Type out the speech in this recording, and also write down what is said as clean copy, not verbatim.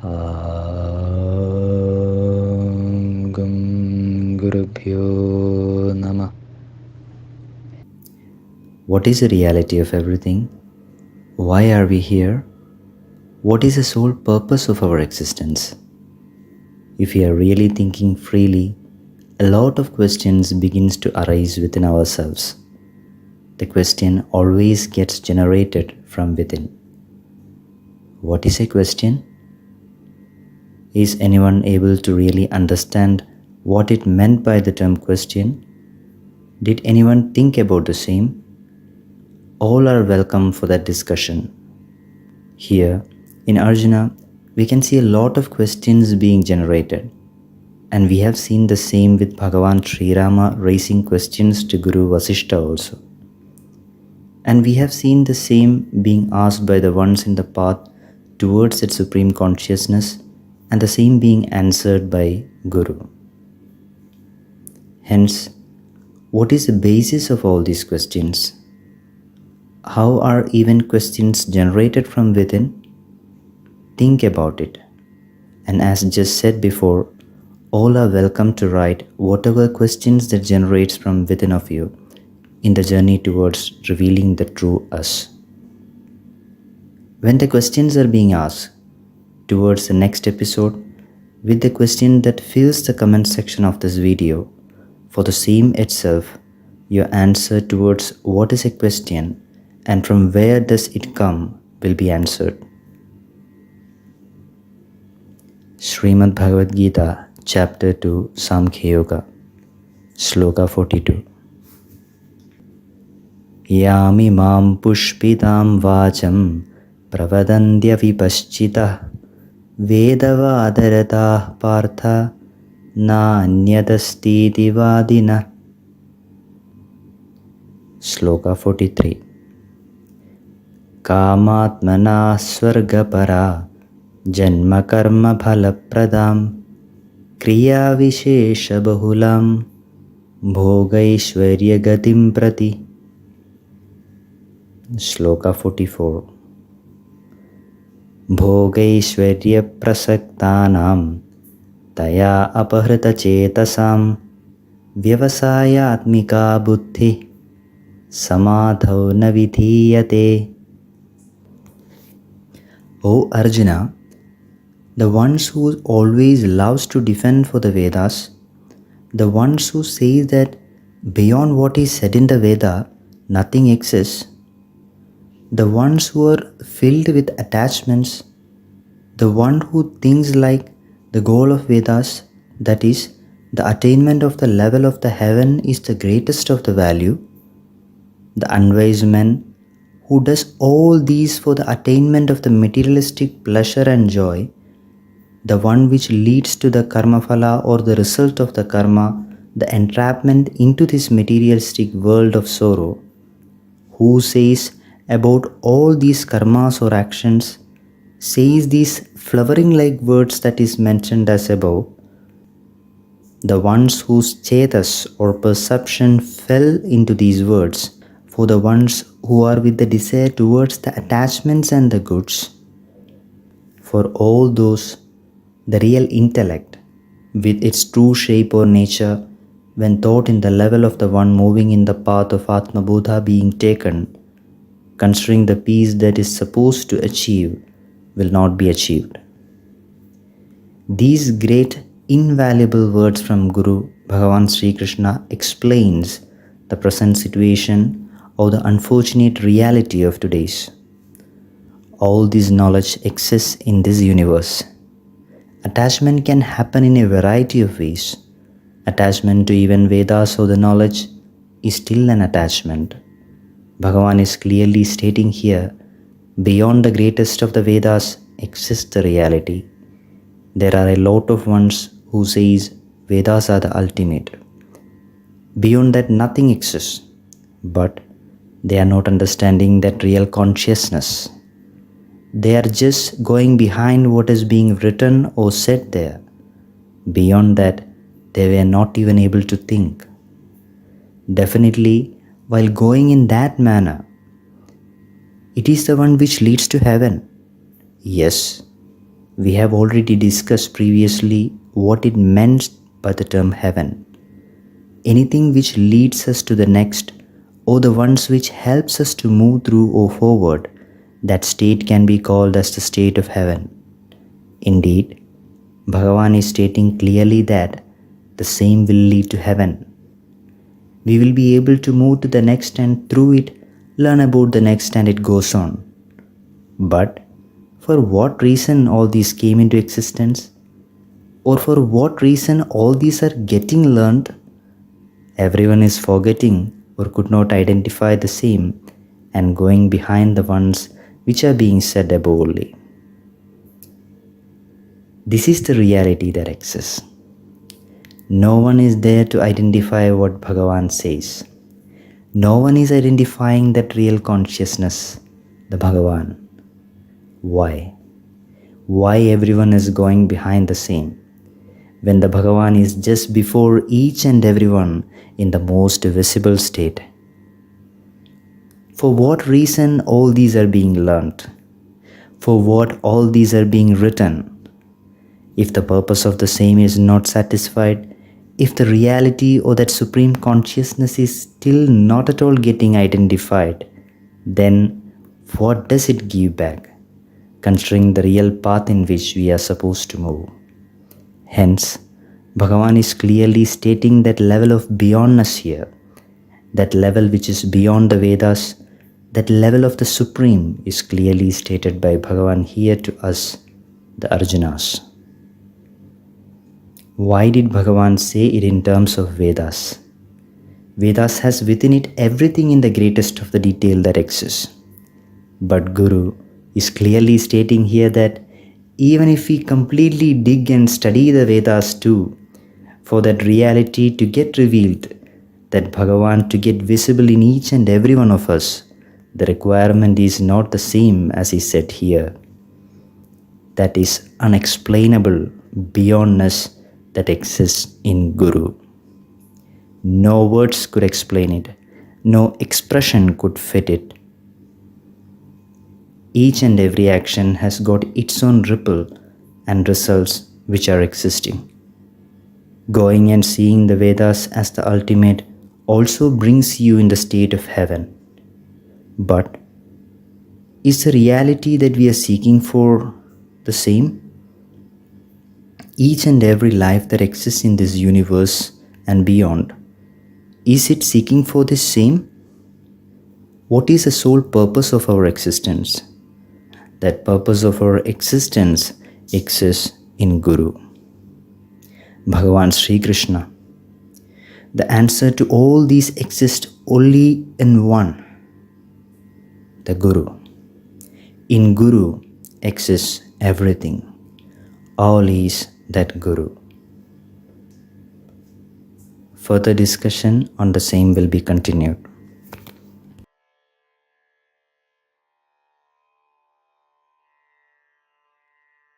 Gum Gurubhyo Nama. What is the reality of everything? Why are we here? What is the sole purpose of our existence? If we are really thinking freely, a lot of questions begins to arise within ourselves. The question always gets generated from within. What is a question? Is anyone able to really understand what it meant by the term question? Did anyone think about the same? All are welcome for that discussion. Here, in Arjuna, we can see a lot of questions being generated. And we have seen the same with Bhagavan Sri Rama raising questions to Guru Vasishtha also. And we have seen the same being asked by the ones in the path towards that supreme consciousness, and the same being answered by Guru. Hence, what is the basis of all these questions? How are even questions generated from within? Think about it. And as just said before, all are welcome to write whatever questions that generates from within of you in the journey towards revealing the true us. When the questions are being asked, towards the next episode, with the question that fills the comment section of this video, for the same itself, your answer towards what is a question and from where does it come will be answered. Shrimad Bhagavad Gita, Chapter 2, Samkhya Yoga, Sloka 42. Yami mam pushpitam vacham pravadandya vipaschitah vedavadaratah partha na anyadastiti vadina. Sloka 43. Kamatmana swargapara janma karma phalapradam kriya vishesha bahulam bhogaishwarya gatim prati. Sloka 44. Bhogaishwarya prasaktanam taya apahrita chetasam vyavasayatmika buddhi samadhau na vidhiyate. O Arjuna, the ones who always loves to defend for the Vedas, the ones who say that beyond what is said in the Veda, nothing exists, the ones who are filled with attachments, the one who thinks like the goal of Vedas, that is, the attainment of the level of the heaven is the greatest of the value, the unwise man who does all these for the attainment of the materialistic pleasure and joy, the one which leads to the karma phala or the result of the karma, the entrapment into this materialistic world of sorrow, who says about all these karmas or actions, says these flowering like words that is mentioned as above, the ones whose chetas or perception fell into these words, for the ones who are with the desire towards the attachments and the goods, for all those, the real intellect, with its true shape or nature, when thought in the level of the one moving in the path of Atma Bodha being taken, considering the peace that is supposed to achieve, will not be achieved. These great invaluable words from Guru Bhagavan Sri Krishna explains the present situation or the unfortunate reality of today's. All this knowledge exists in this universe. Attachment can happen in a variety of ways. Attachment to even Vedas or the knowledge is still an attachment. Bhagavan is clearly stating here, beyond the greatest of the Vedas exists the reality. There are a lot of ones who says Vedas are the ultimate. Beyond that nothing exists, but they are not understanding that real consciousness. They are just going behind what is being written or said there. Beyond that, they were not even able to think. Definitely, while going in that manner, it is the one which leads to heaven. Yes, We have already discussed previously what it meant by the term heaven. Anything which leads us to the next, or the ones which helps us to move through or forward, that state can be called as the state of heaven. Indeed, Bhagavan is stating clearly that the same will lead to heaven. We will be able to move to the next and through it learn about the next, and it goes on. But for what reason all these came into existence? Or for what reason all these are getting learned? Everyone is forgetting or could not identify the same and going behind the ones which are being said above only. This is the reality that exists. No one is there to identify what Bhagavan says. No one is identifying that real consciousness, the Bhagavan. Why? Why everyone is going behind the same, when the Bhagavan is just before each and everyone in the most visible state? For what reason all these are being learnt? For what all these are being written? If the purpose of the same is not satisfied, if the reality or that supreme consciousness is still not at all getting identified, then what does it give back, considering the real path in which we are supposed to move? Hence, Bhagavan is clearly stating that level of beyondness here, that level which is beyond the Vedas, that level of the Supreme is clearly stated by Bhagavan here to us, the Arjunas. Why did Bhagavan say it in terms of Vedas? Vedas has within it everything in the greatest of the detail that exists. But Guru is clearly stating here that even if we completely dig and study the Vedas too, for that reality to get revealed, that Bhagavan to get visible in each and every one of us, the requirement is not the same as is said here. That is unexplainable beyondness that exists in Guru. No words could explain it. No expression could fit it. Each and every action has got its own ripple and results which are existing. Going and seeing the Vedas as the ultimate also brings you in the state of heaven. But is the reality that we are seeking for the same? Each and every life that exists in this universe and beyond, is it seeking for the same? What is the sole purpose of our existence? That purpose of our existence exists in Guru, Bhagavan Sri Krishna. The answer to all these exists only in one, the Guru. In Guru exists everything. All is that Guru. Further discussion on the same will be continued.